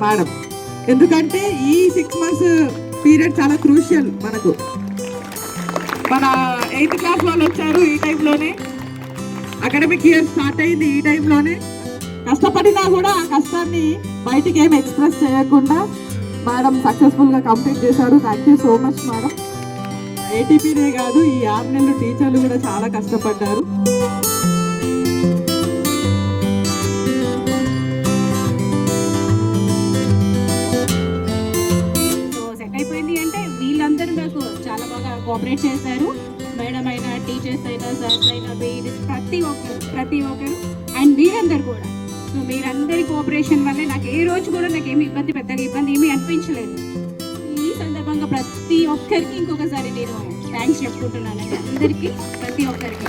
Madam. ఎందుకంటే ఈ 6 months period చాలా క్రూషియల్ మనకు. మన 8th class వాళ్ళు వచ్చారు ఈ టైంలోనే, అకాడమిక్ ఇయర్ స్టార్ట్ అయింది ఈ టైంలోనే. కష్టపడినా కూడా ఆ కష్టాన్ని బయటికి ఏమి ఎక్స్ప్రెస్ చేయకుండా మేడం సక్సెస్ఫుల్గా కంప్లీట్ చేశారు. Thank you so much madam. ఏటీపీనే కాదు, ఈ 6 నెలలు టీచర్లు కూడా చాలా కష్టపడ్డారు. వీళ్ళందరూ నాకు చాలా బాగా కోఆపరేట్ చేశారు. మేడం అయినా, టీచర్స్ అయినా, సర్స్ అయినా, ప్రతి ఒక్కరు అండ్ మీరందరూ కూడా. సో మీరందరి కోఆపరేషన్ వల్లే నాకు ఏ రోజు కూడా నాకు పెద్దగా ఇబ్బంది ఏమీ అనిపించలేదు. ఈ సందర్భంగా ప్రతి ఒక్కరికి ఇంకొకసారి నేను థ్యాంక్స్ చెప్పుకుంటున్నాను. అందరికీ, ప్రతి ఒక్కరికి.